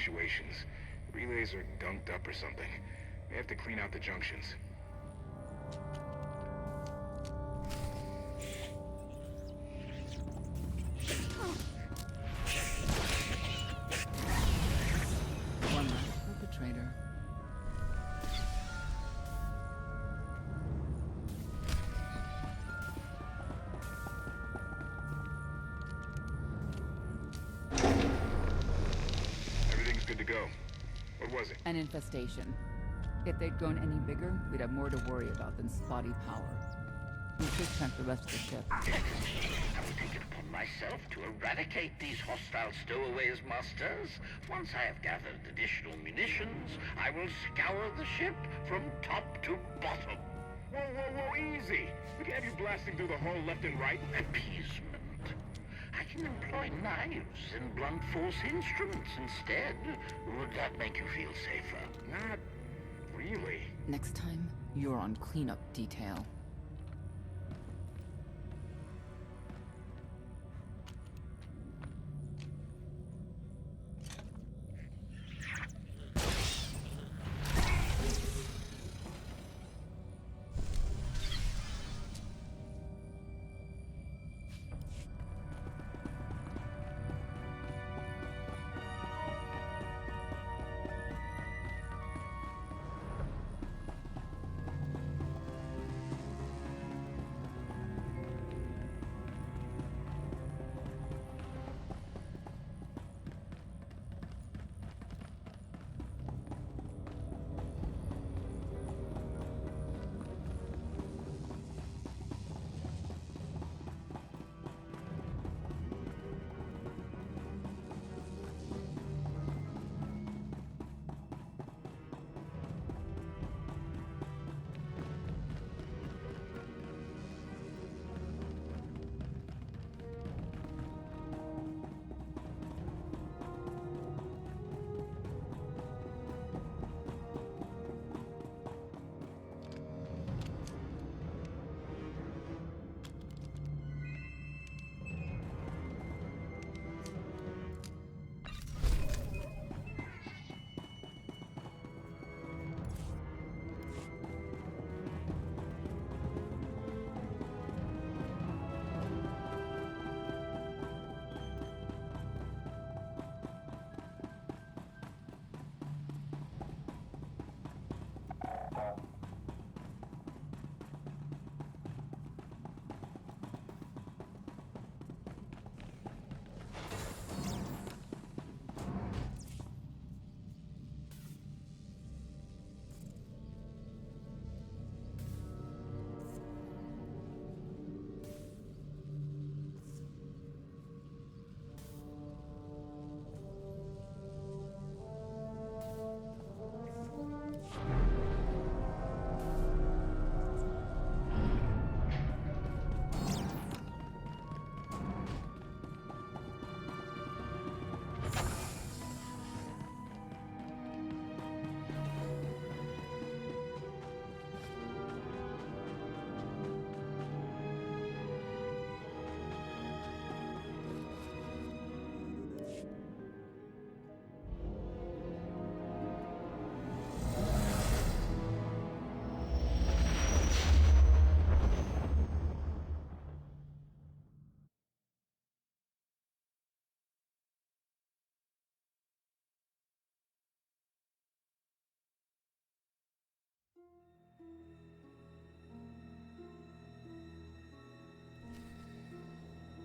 fluctuations. Relays are gunked up or something. They have to clean out the junctions. One last perpetrator. Everything's good to go. What was it? An infestation. If they'd grown any bigger, we'd have more to worry about than spotty power. We should check the rest of the ship. I will take it upon myself to eradicate these hostile stowaways, masters. Once I have gathered additional munitions, I will scour the ship from top to bottom. Whoa, easy! We can have you blasting through the hull left and right. Appeasement. I can employ knives and blunt force instruments instead. Would that make you feel safer? Not really. Next time, you're on cleanup detail.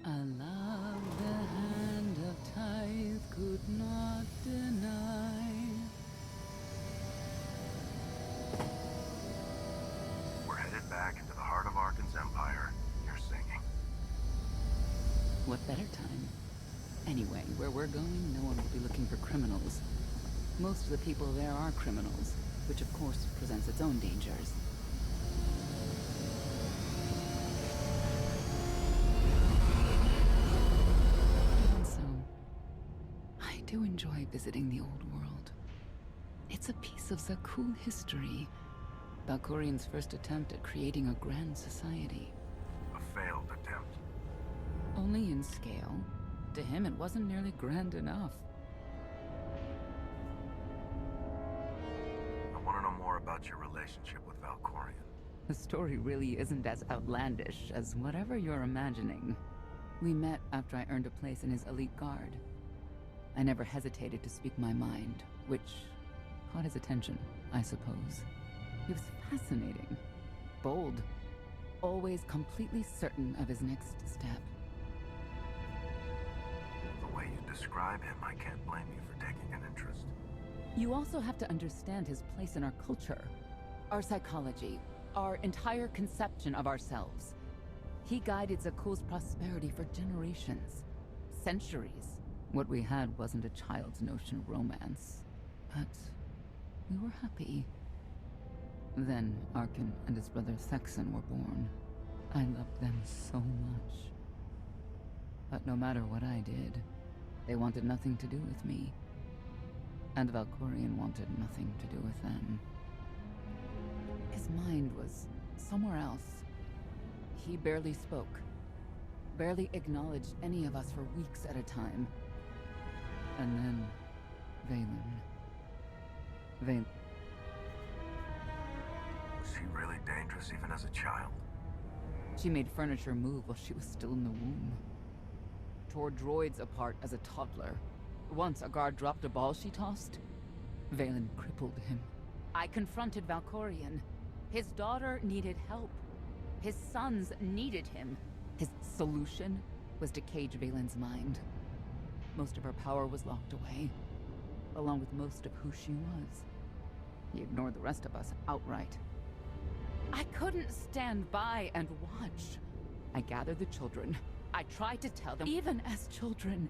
I love the hand of tithe could not deny. We're headed back into the heart of Arkan's empire. You're singing. What better time? Anyway, where we're going, no one will be looking for criminals. Most of the people there are criminals, which of course presents its own dangers. And so, I do enjoy visiting the old world. It's a piece of Zakul history. Valkorian's first attempt at creating a grand society. A failed attempt. Only in scale. To him, it wasn't nearly grand enough. about your relationship with Valkorion? The story really isn't as outlandish as whatever you're imagining. We met after I earned a place in his elite guard. I never hesitated to speak my mind, which caught his attention, I suppose. He was fascinating, bold, always completely certain of his next step. The way you describe him, I can't blame you for taking an interest. You also have to understand his place in our culture, our psychology, our entire conception of ourselves. He guided Zakuul's prosperity for generations, centuries. What we had wasn't a child's notion of romance, but we were happy. Then Arkin and his brother Thexan were born. I loved them so much. But no matter what I did, they wanted nothing to do with me. And Valkorion wanted nothing to do with them. His mind was somewhere else. He barely spoke, barely acknowledged any of us for weeks at a time. And then, Vaylin. Was she really dangerous even as a child? She made furniture move while she was still in the womb. Tore droids apart as a toddler. Once a guard dropped a ball she tossed. Vaylin crippled him. I confronted Valkorion. His daughter needed help. His sons needed him. His solution was to cage Vaylin's mind. Most of her power was locked away, along with most of who she was. He ignored the rest of us outright. I couldn't stand by and watch. I gathered the children. I tried to tell them, even as children,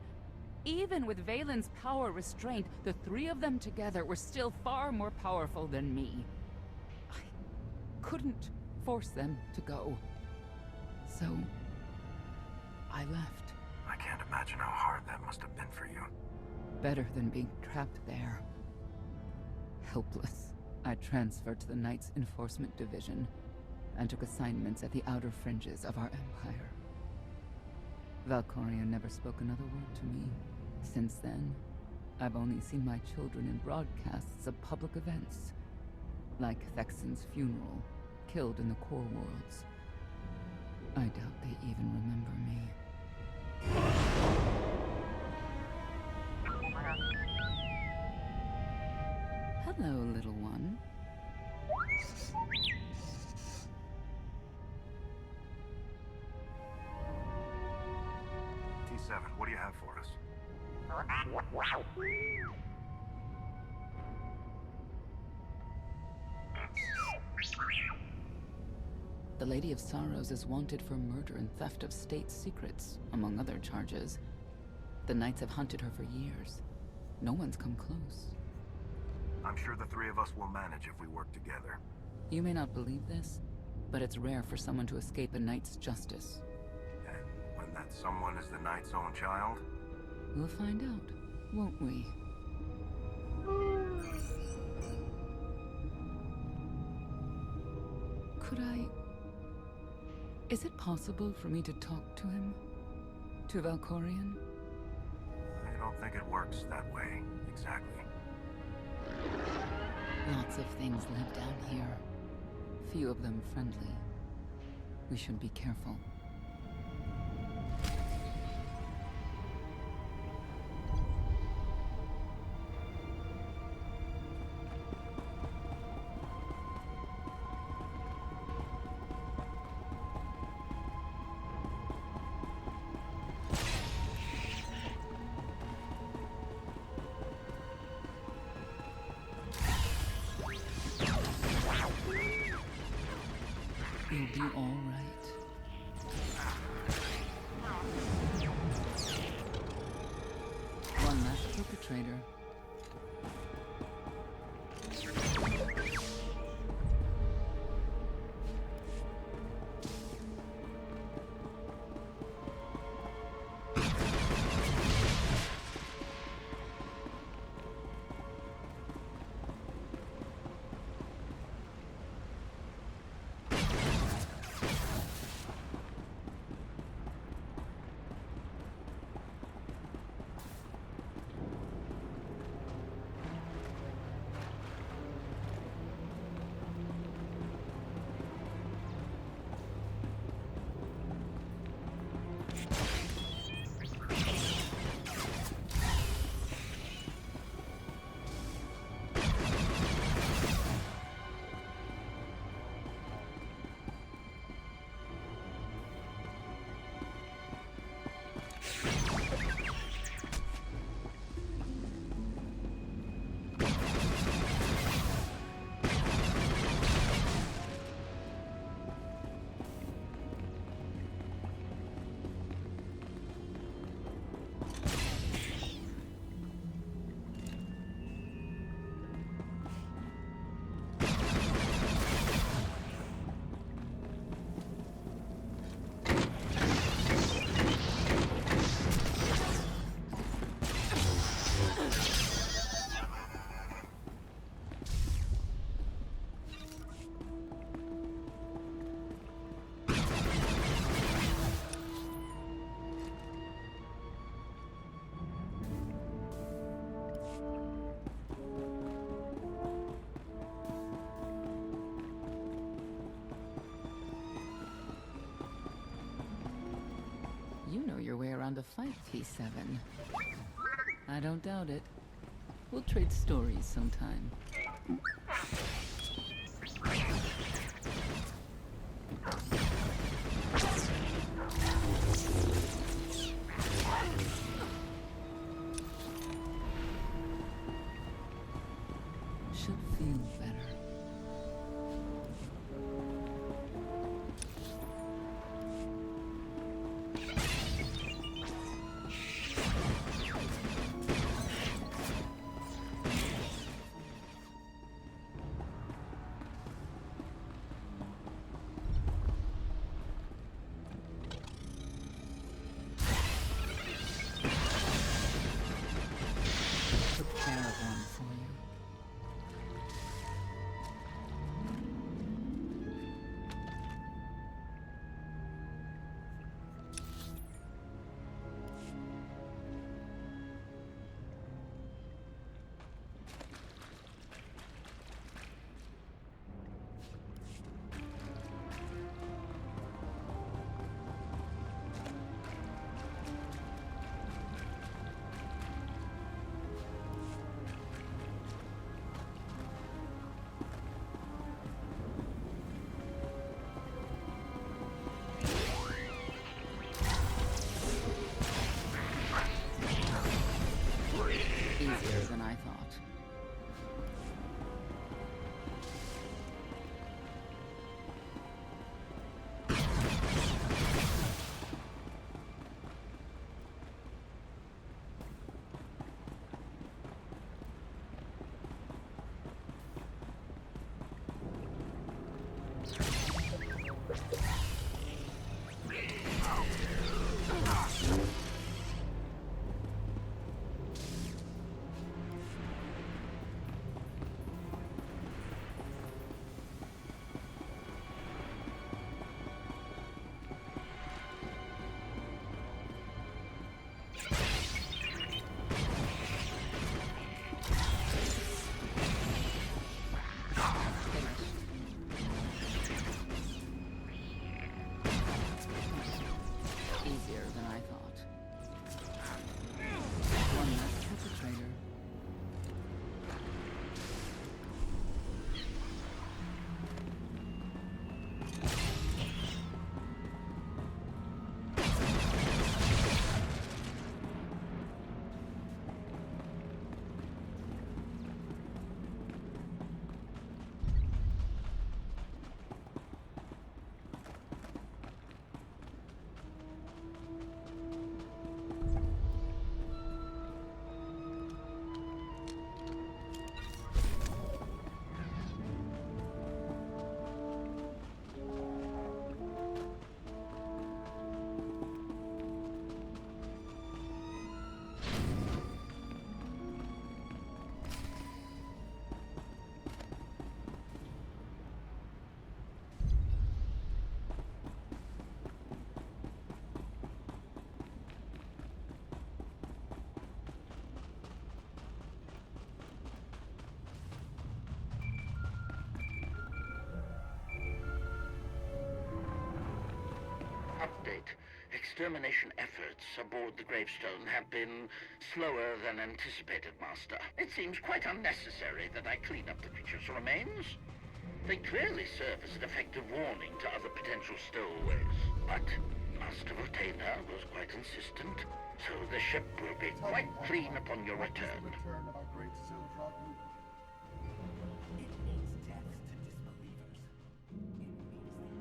even with Vaylin's power restrained, the three of them together were still far more powerful than me. I couldn't force them to go. So, I left. I can't imagine how hard that must have been for you. Better than being trapped there. Helpless, I transferred to the Knights Enforcement Division and took assignments at the outer fringes of our empire. Valkorion never spoke another word to me. Since then, I've only seen my children in broadcasts of public events, like Thexan's funeral, killed in the core worlds. I doubt they even remember me. Hello, little one. T7, what do you have for us? The Lady of Sorrows is wanted for murder and theft of state secrets, among other charges. The Knights have hunted her for years. No one's come close. I'm sure the three of us will manage if we work together. You may not believe this, but it's rare for someone to escape a Knight's justice. And when that someone is the Knight's own child? We'll find out, won't we? Could I... Is it possible for me to talk to him? To Valkorion? I don't think it works that way, exactly. Lots of things live down here. Few of them friendly. We should be careful. You'll be all right. One less perpetrator. You know your way around a fight, T7. I don't doubt it. We'll trade stories sometime. Should feel better. Prepare one for you. Easier than I thought. Easier than I thought. One less perpetrator. Update. Extermination efforts aboard the gravestone have been slower than anticipated, Master. It seems quite unnecessary that I clean up the creature's remains. They clearly serve as an effective warning to other potential stowaways. But Master Rotena was quite insistent, so the ship will be quite clean upon your return. Return of our great SWTOR movement. It means death to disbelievers. It means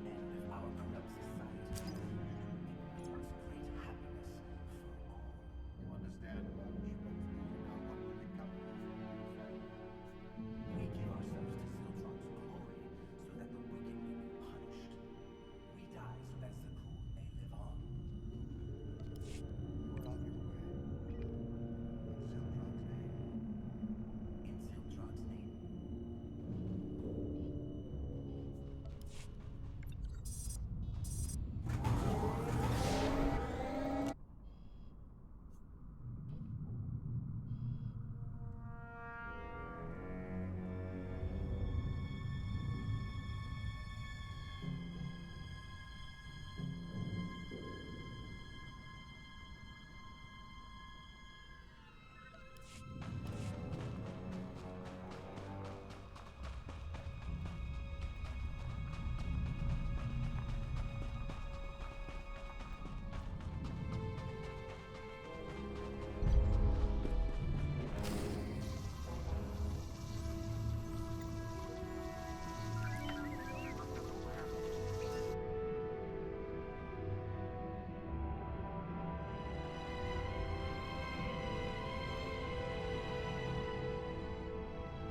the end of our corrupt society. It means great happiness for all. You understand, Bunch, but you know what will become of us when we fail. We give ourselves to Siltron's glory, so that the wicked may be punished. We die so that Zakul may live on. You are on your way. In Siltron's name. In Siltron's name.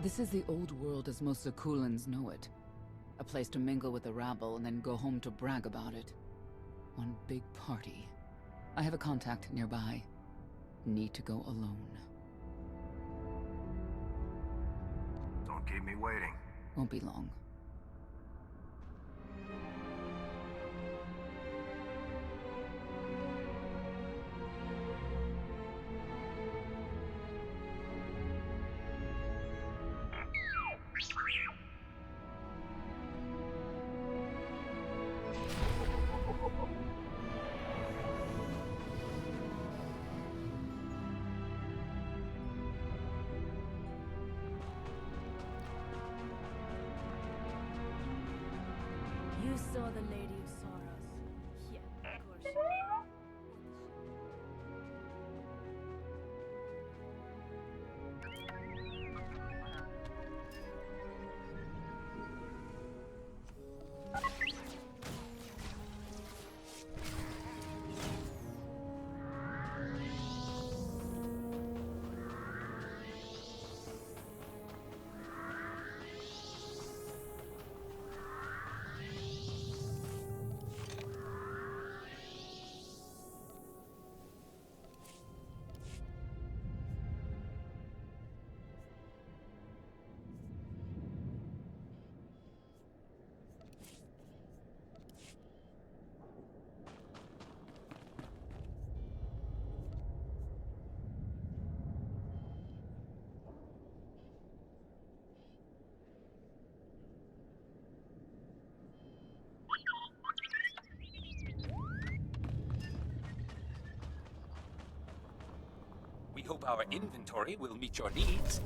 This is the old world as most Zakulans know it. A place to mingle with the rabble and then go home to brag about it. One big party. I have a contact nearby. Need to go alone. Don't keep me waiting. Won't be long. You saw the Lady of Sorrows. Yeah, of course you did. We hope our inventory will meet your needs.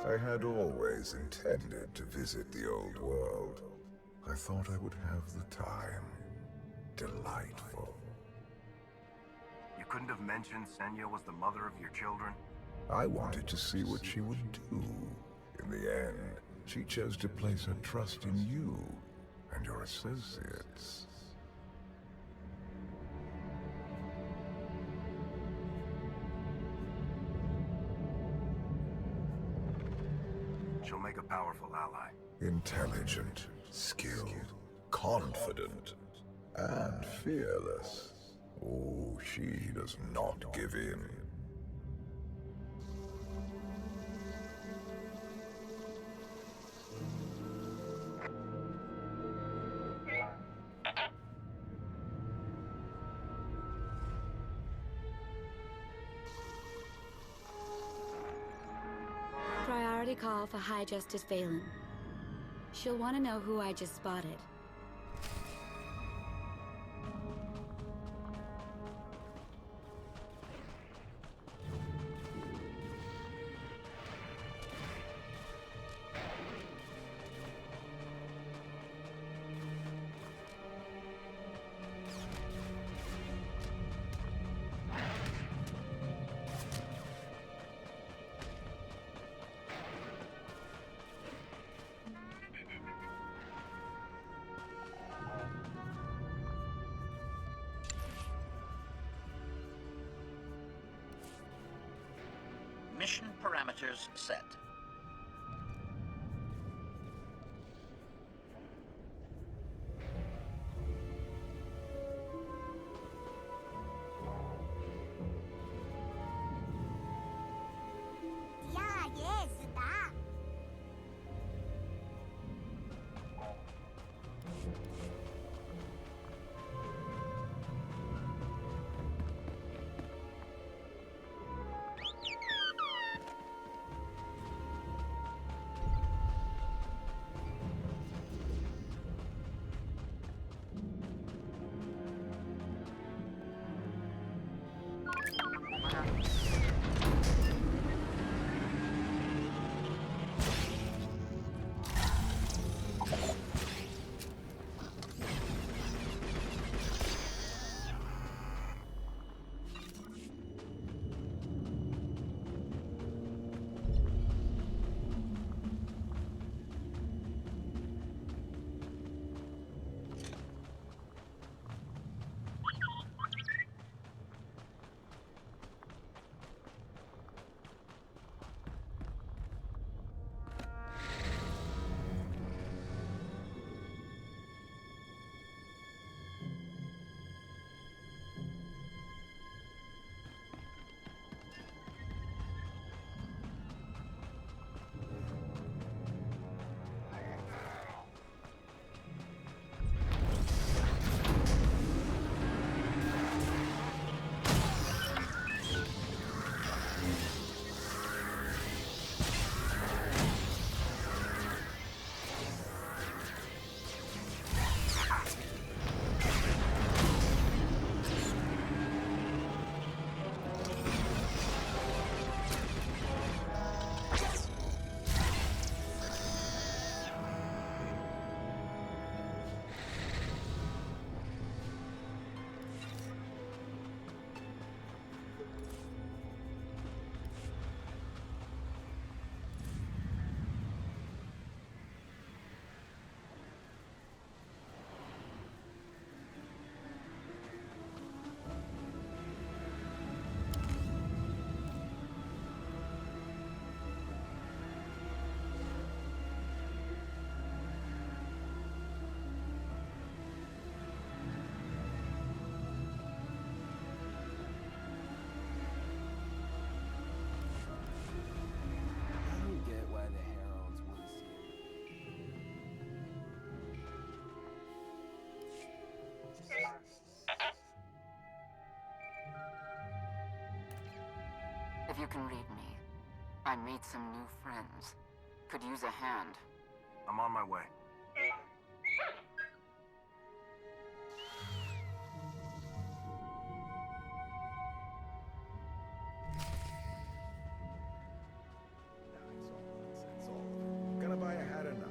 I had always intended to visit the old world. I thought I would have the time. Delightful. You couldn't have mentioned Senya was the mother of your children? I wanted to see what she would do. In the end, she chose to place her trust in you and your associates. She'll make a powerful ally. Intelligent, skilled, confident, and fearless. Oh, she does not give in. Priority call for High Justice Valen. She'll want to know who I just spotted. Parameters set. If you can read me, I made some new friends. Could use a hand. I'm on my way. That's all. Gonna buy a hat or not?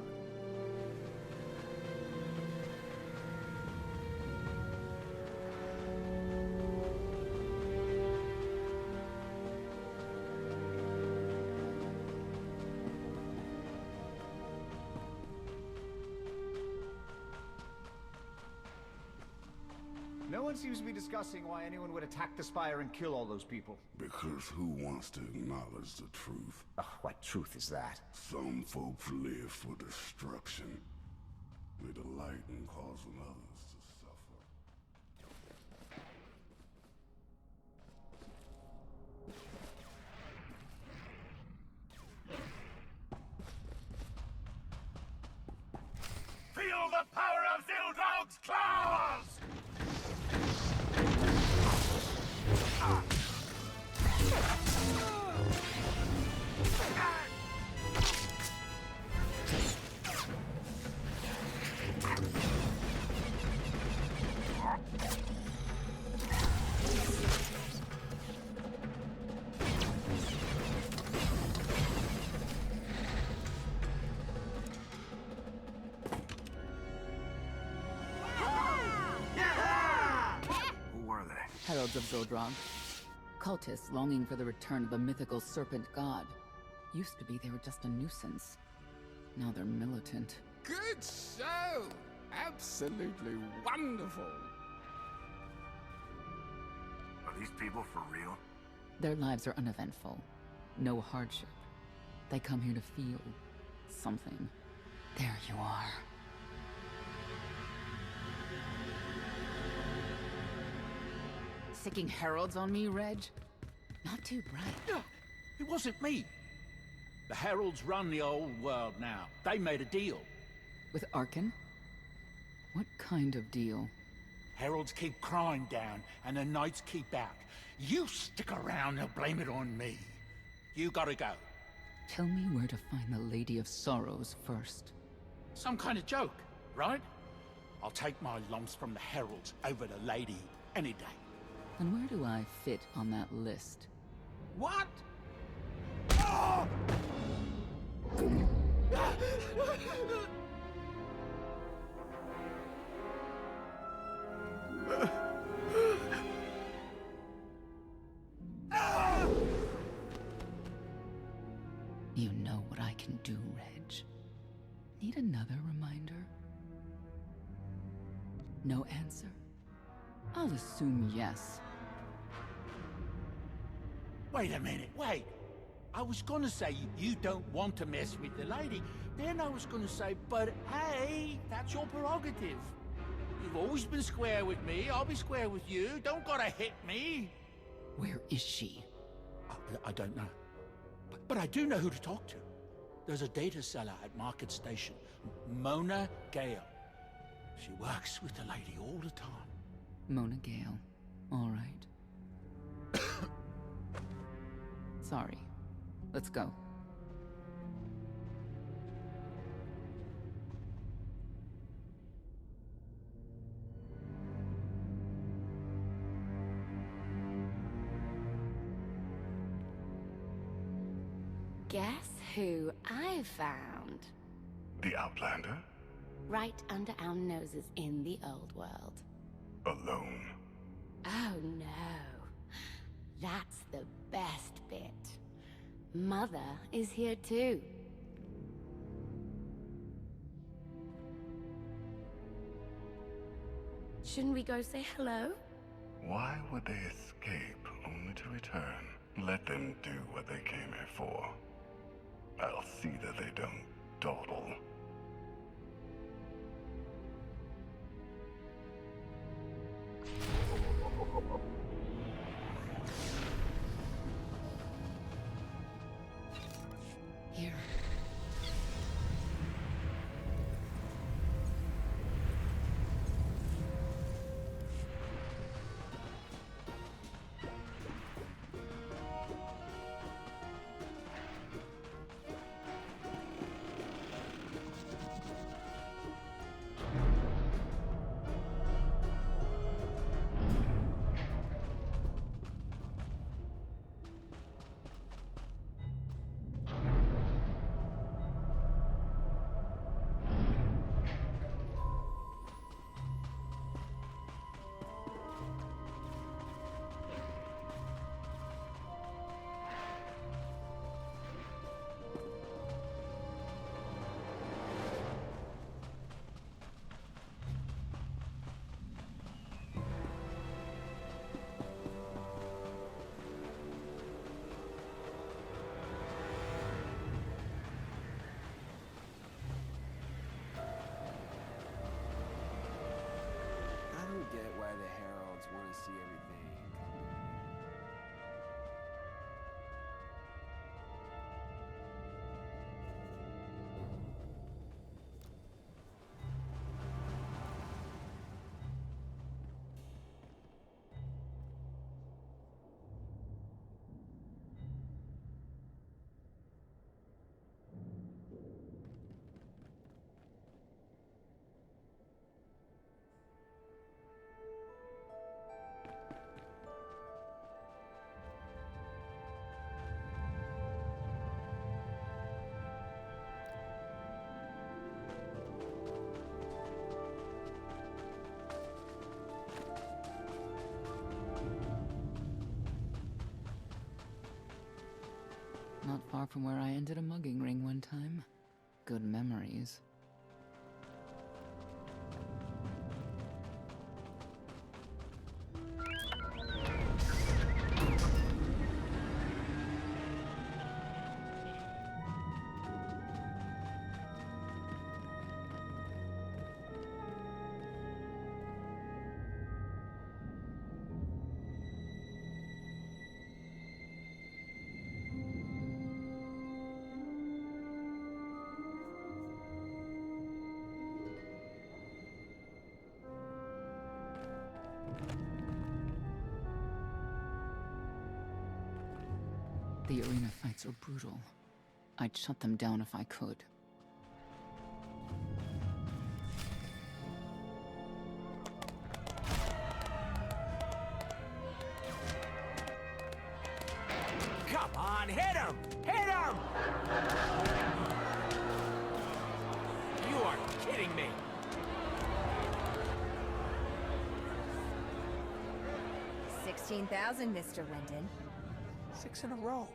No one seems to be discussing why anyone would attack the Spire and kill all those people. Because who wants to acknowledge the truth? Ugh, what truth is that? Some folks live for destruction. They delight in causing others to suffer. Feel the power of Zildog's claws! Heralds of Zodrog. Cultists longing for the return of the mythical serpent god. Used to be they were just a nuisance. Now they're militant. Good show! Absolutely wonderful! Are these people for real? Their lives are uneventful. No hardship. They come here to feel something. There you are. Sicking heralds on me, Reg? Not too bright. It wasn't me. The heralds run the old world now. They made a deal. With Arkan? What kind of deal? Heralds keep crime down, and the knights keep out. You stick around and blame it on me. You gotta go. Tell me where to find the Lady of Sorrows first. Some kind of joke, right? I'll take my lumps from the heralds over the lady any day. And where do I fit on that list? What? Oh! You know what I can do, Reg. Need another reminder? No answer? I'll assume yes. Wait a minute, wait. I was gonna say you don't want to mess with the lady. Then I was gonna say, but hey, that's your prerogative. You've always been square with me, I'll be square with you. Don't gotta hit me. Where is she? I don't know. But I do know who to talk to. There's a data seller at Market Station, Mona Gale. She works with the lady all the time. Mona Gale. All right. Sorry. Let's go. Guess who I found? The Outlander? Right under our noses in the old world. Alone? Oh no. That's the best bit. Mother is here too. Shouldn't we go say hello? Why would they escape only to return? Let them do what they came here for. I'll see that they don't dawdle. Here. Get why the heralds want to see everything. Not far from where I ended a mugging ring one time. Good memories. The arena fights are brutal. I'd shut them down if I could. Come on, hit him! Hit him! You are kidding me! 16,000, Mr. Linden. 6 in a row.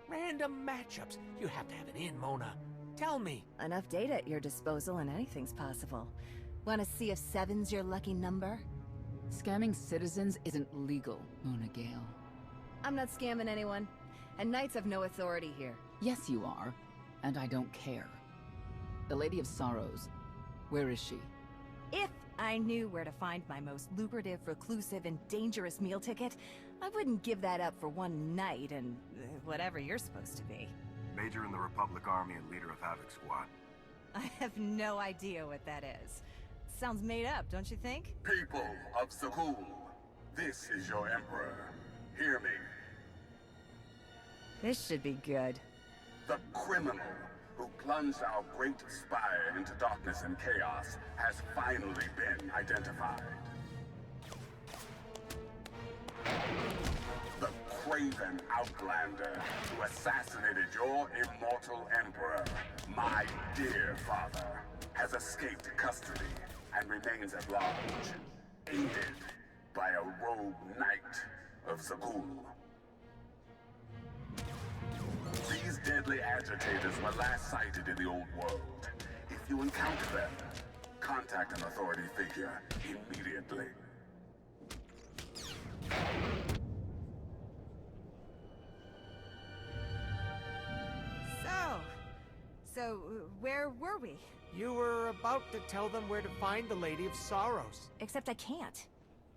Random matchups. You have to have it in, Mona. Tell me. Enough data at your disposal and anything's possible. Want to see if 7's your lucky number? Scamming citizens isn't legal, Mona Gale. I'm not scamming anyone. And Knights have no authority here. Yes, you are. And I don't care. The Lady of Sorrows. Where is she? If I knew where to find my most lucrative, reclusive, and dangerous meal ticket, I wouldn't give that up for one night and whatever you're supposed to be. Major in the Republic Army and leader of Havoc Squad. I have no idea what that is. Sounds made up, don't you think? People of Sakul, this is your Emperor. Hear me. This should be good. The criminal who plunged our great spire into darkness and chaos has finally been identified. The craven outlander who assassinated your immortal emperor, my dear father, has escaped custody and remains at large, aided by a rogue knight of Sakul. These deadly agitators were last sighted in the old world. If you encounter them, contact an authority figure immediately. So, where were we? You were about to tell them where to find the Lady of Sorrows. Except I can't.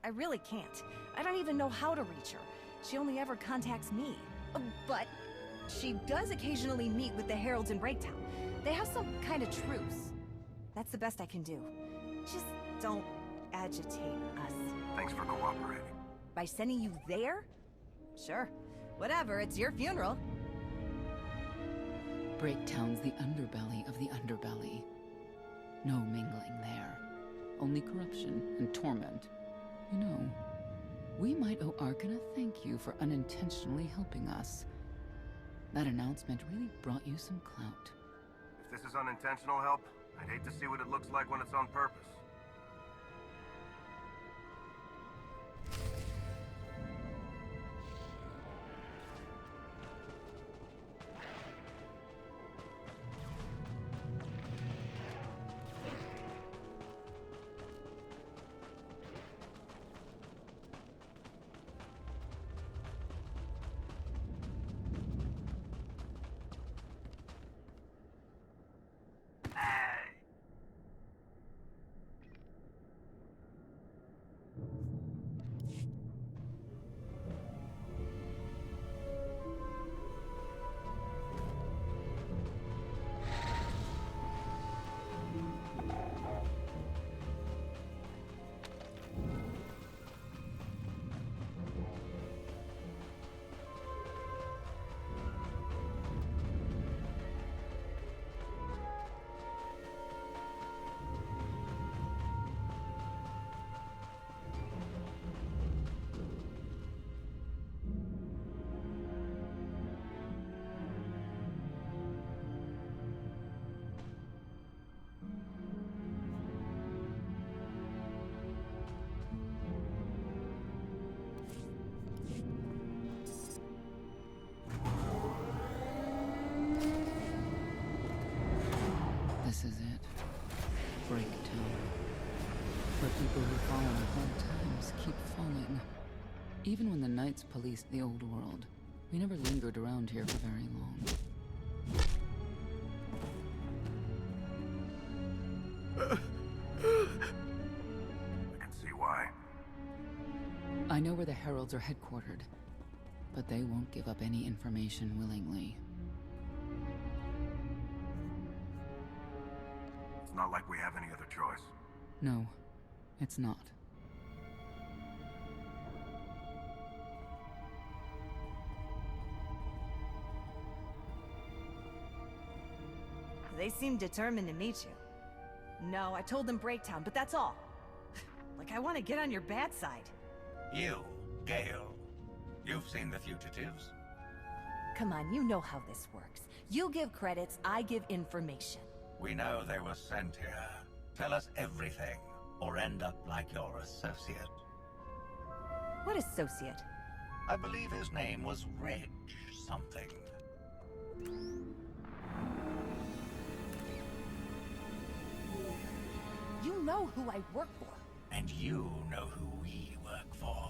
I really can't. I don't even know how to reach her. She only ever contacts me. But she does occasionally meet with the Heralds in Breaktown. They have some kind of truce. That's the best I can do. Just don't agitate us. Thanks for cooperating. By sending you there? Sure. Whatever, it's your funeral. Breaktown's the underbelly of the underbelly. No mingling there. Only corruption and torment. You know, we might owe Arkan a thank you for unintentionally helping us. That announcement really brought you some clout. If this is unintentional help, I'd hate to see what it looks like when it's on purpose. This is it. Breaktown. Where people who fall on hard times keep falling. Even when the Knights policed the old world, we never lingered around here for very long. I can see why. I know where the Heralds are headquartered, but they won't give up any information willingly. It's not like we have any other choice. No, it's not. They seem determined to meet you. No, I told them Breaktown, but that's all. Like I want to get on your bad side. You, Gale. You've seen the fugitives. Come on, you know how this works. You give credits, I give information. We know they were sent here. Tell us everything, or end up like your associate. What associate? I believe his name was Reg something. You know who I work for. And you know who we work for.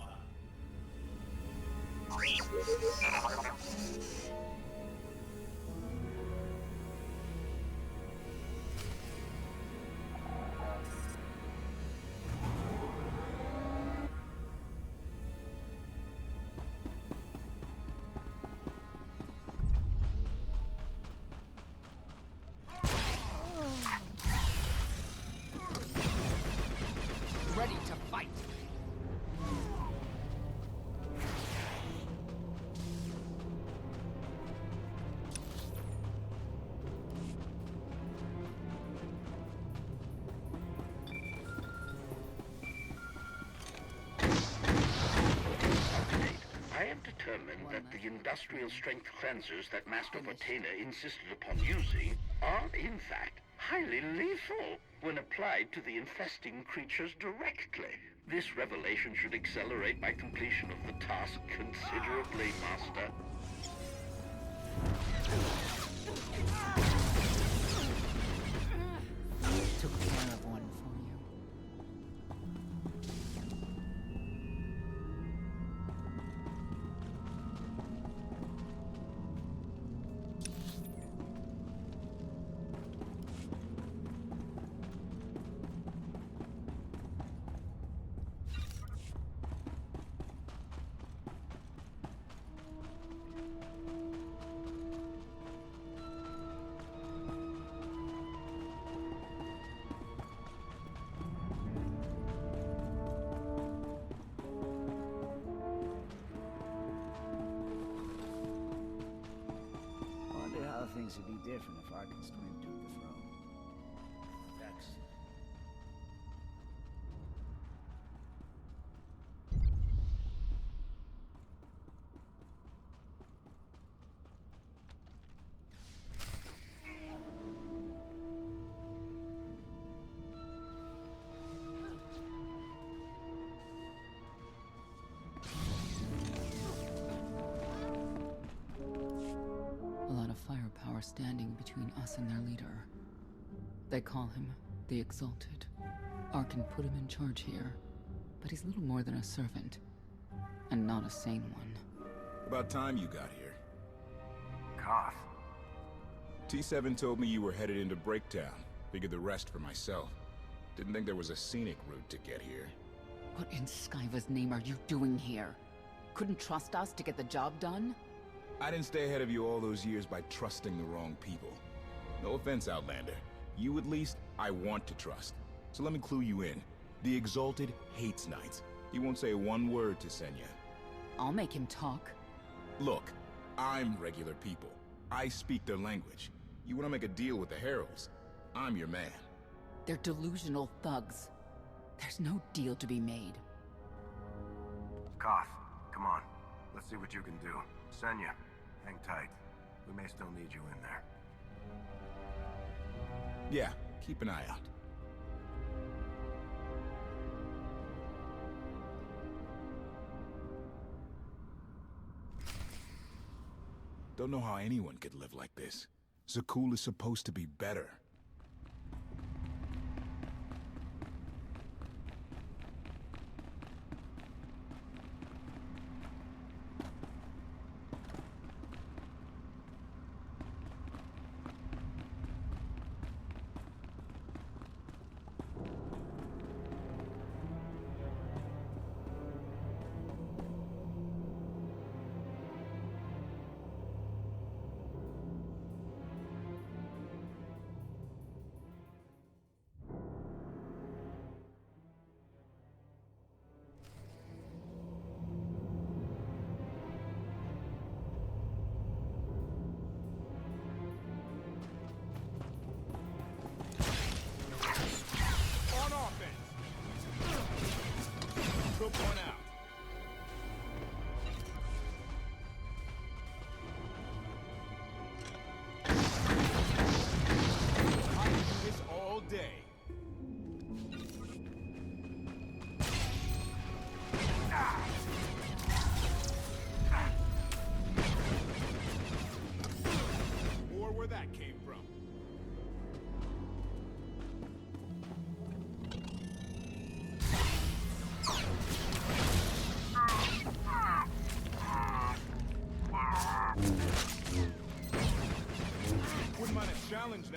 Ready to fight. I have determined that the industrial strength cleansers that Master Vortainer insisted upon using are, in fact, highly lethal when applied to the infesting creatures directly. This revelation should accelerate my completion of the task considerably, Master. Took care of one for you. Wonder how things would be different if Arkenstein took the throne. Vex. A lot of firepower standing between us and their leader. They call him the Exalted. Arkin put him in charge here, but he's little more than a servant, and not a sane one. About time you got here. Koth. T7 told me you were headed into Breaktown. Figured the rest for myself. Didn't think there was a scenic route to get here. What in Skyva's name are you doing here? Couldn't trust us to get the job done? I didn't stay ahead of you all those years by trusting the wrong people. No offense, Outlander. You at least, I want to trust. So let me clue you in. The Exalted hates Knights. He won't say one word to Senya. I'll make him talk. Look, I'm regular people. I speak their language. You want to make a deal with the Heralds? I'm your man. They're delusional thugs. There's no deal to be made. Koth, come on. Let's see what you can do. Senya, hang tight. We may still need you in there. Yeah, keep an eye out. Don't know how anyone could live like this. Zakul is supposed to be better.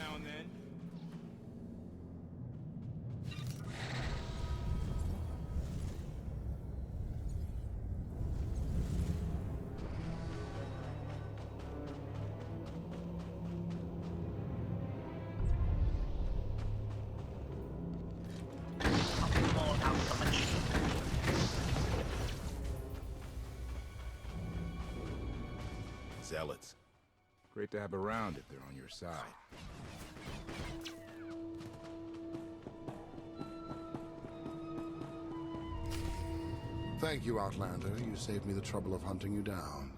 now and then. Zealots. Great to have around if they're on your side. Thank you, Outlander. You saved me the trouble of hunting you down.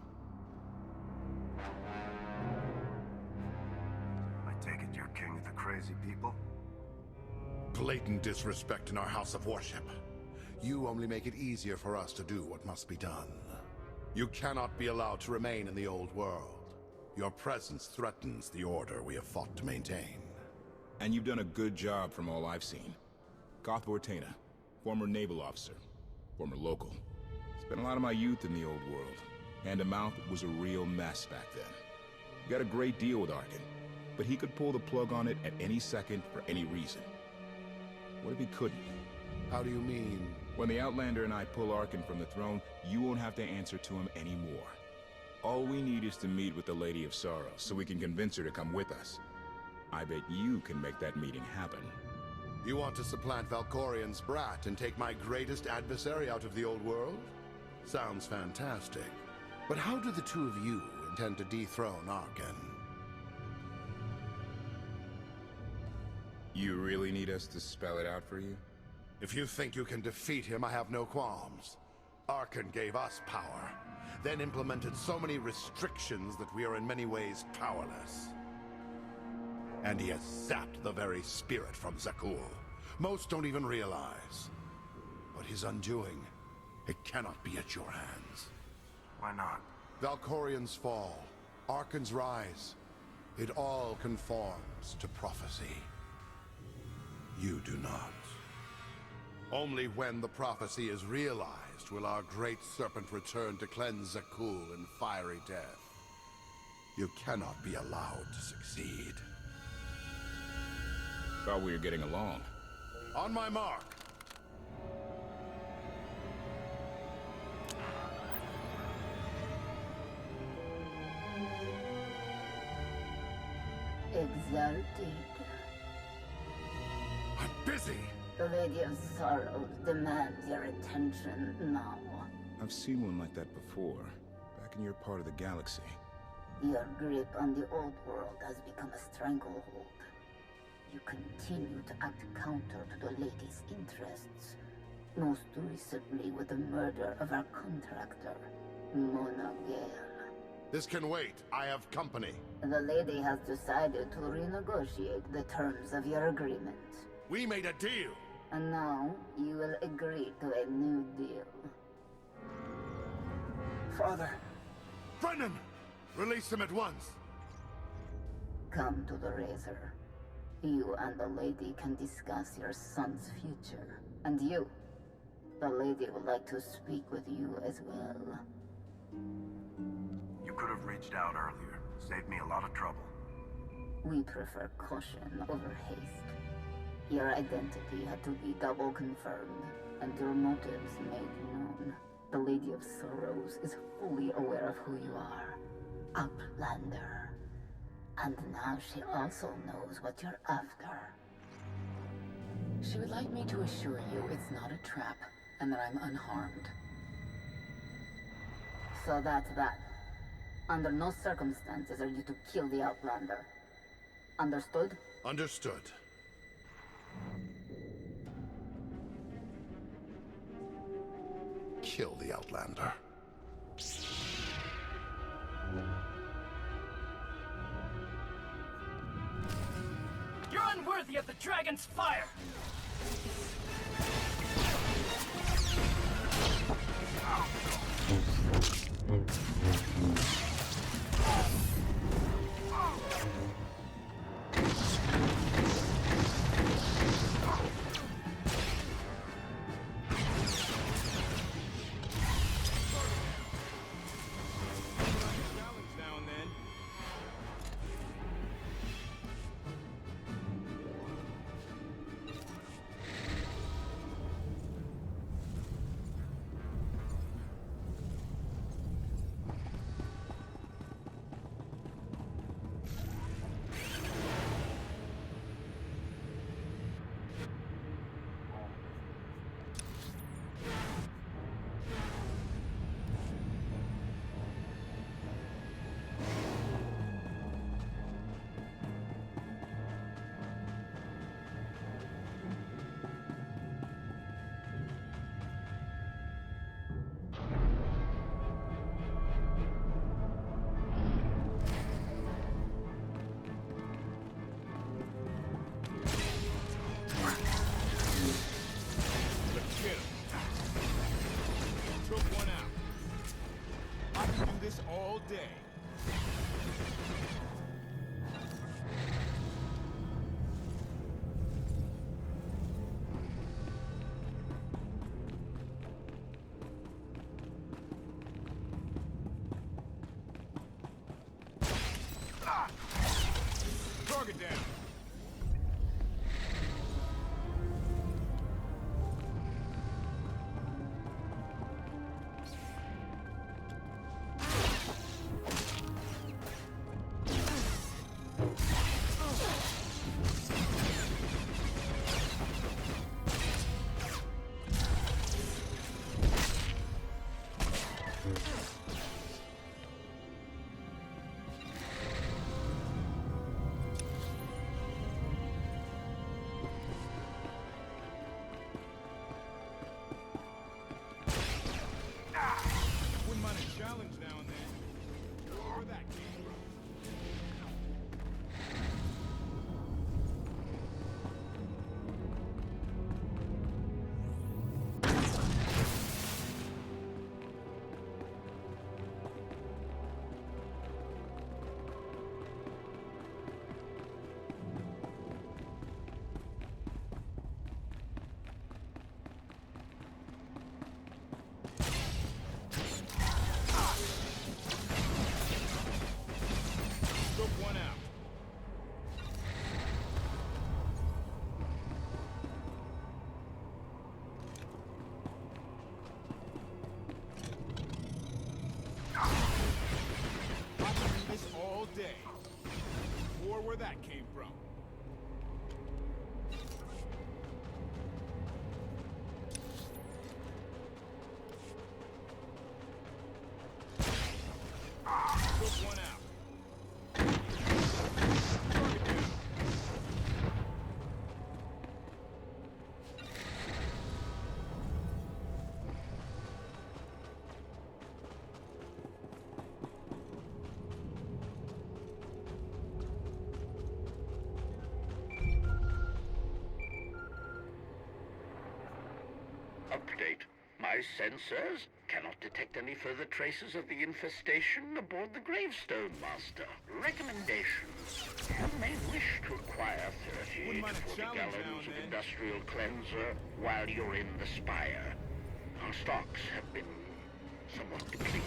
I take it you're king of the crazy people? Blatant disrespect in our house of worship. You only make it easier for us to do what must be done. You cannot be allowed to remain in the old world. Your presence threatens the order we have fought to maintain. And you've done a good job from all I've seen. KOTFE, former naval officer, former local. Spent a lot of my youth in the old world. Hand-to-mouth was a real mess back then. You got a great deal with Arkin, but he could pull the plug on it at any second for any reason. What if he couldn't? How do you mean? When the Outlander and I pull Arkin from the throne, you won't have to answer to him anymore. All we need is to meet with the Lady of Sorrows so we can convince her to come with us. I bet you can make that meeting happen. You want to supplant Valkorian's brat and take my greatest adversary out of the old world? Sounds fantastic. But how do the two of you intend to dethrone Arkin? You really need us to spell it out for you? If you think you can defeat him, I have no qualms. Arkin gave us power, then implemented so many restrictions that we are in many ways powerless. And he has sapped the very spirit from Zakul. Most don't even realize. But his undoing, it cannot be at your hands. Why not? Valkorian's fall, Arkin's rise, it all conforms to prophecy. You do not. Only when the prophecy is realized will our great serpent return to cleanse Zakul in fiery death. You cannot be allowed to succeed. Thought we were getting along. On my mark. Exalted. I'm busy. The Lady of Sorrows demands your attention now. I've seen one like that before, back in your part of the galaxy. Your grip on the old world has become a stranglehold. You continue to act counter to the Lady's interests, most recently with the murder of our contractor, Mona Gale. This can wait. I have company. The Lady has decided to renegotiate the terms of your agreement. We made a deal. And now, you will agree to a new deal. Father! Brennan! Release him at once! Come to the Razor. You and the Lady can discuss your son's future. And you, the Lady would like to speak with you as well. You could have reached out earlier. Saved me a lot of trouble. We prefer caution over haste. Your identity had to be double confirmed, and your motives made known. The Lady of Sorrows is fully aware of who you are. Outlander. And now she also knows what you're after. She would like me to assure you it's not a trap, and that I'm unharmed. So that's that. Under no circumstances are you to kill the Outlander. Understood? Understood. Kill the Outlander. You're unworthy of the dragon's fire! day. Target down. Wouldn't mind a challenge now and then. Where that came from. Took one out. I can do this all day. Or where that came from. Took one out. Target down. Update. My sensors cannot detect any further traces of the infestation aboard the Gravestone Master. Recommendations. You may wish to acquire 30 Wouldn't to mind a 40 challenge now gallons and of then. industrial cleanser while you're in the Spire. Our stocks have been somewhat depleted.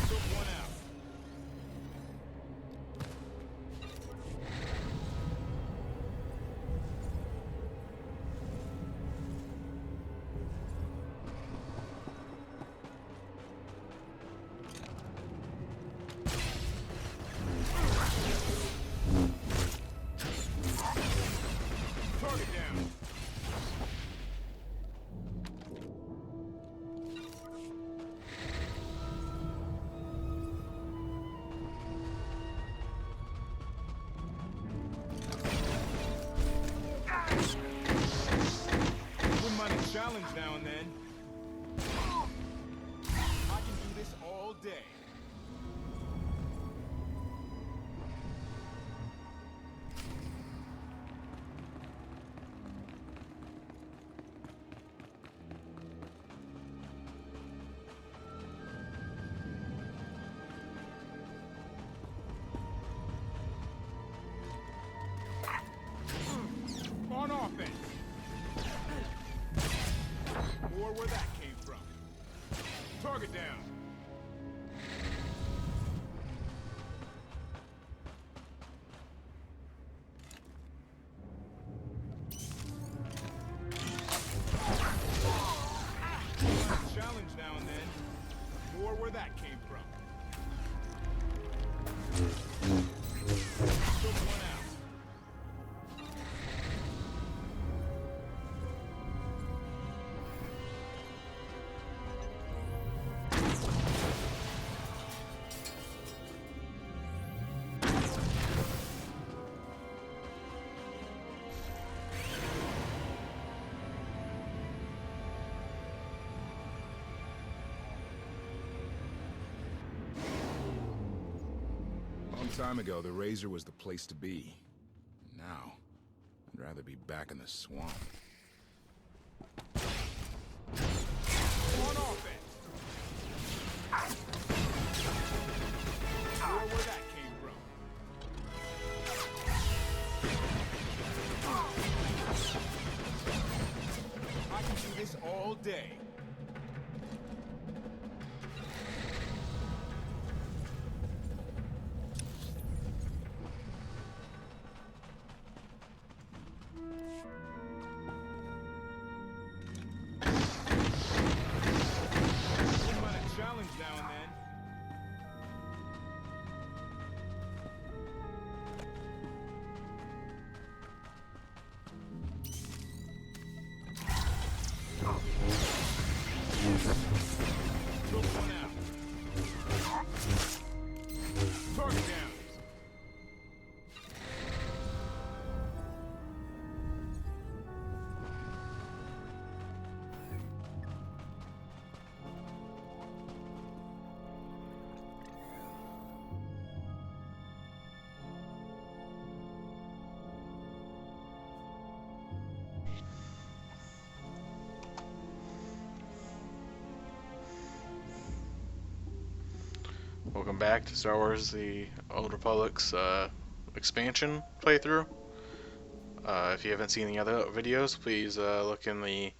Took one out. Target down. Wouldn't mind a challenge now and then. I can do this all day. On offense. Or where that came from. Target down. Challenge now and then. Or where that came from. Took one out. time ago, the Razor was the place to be. Now, I'd rather be back in the swamp. On offense. Sure where that came from. I can do this all day. Challenge now and then. Took one out. Target down. Welcome back to Star Wars The Old Republic's expansion playthrough. If you haven't seen the other videos, please look in the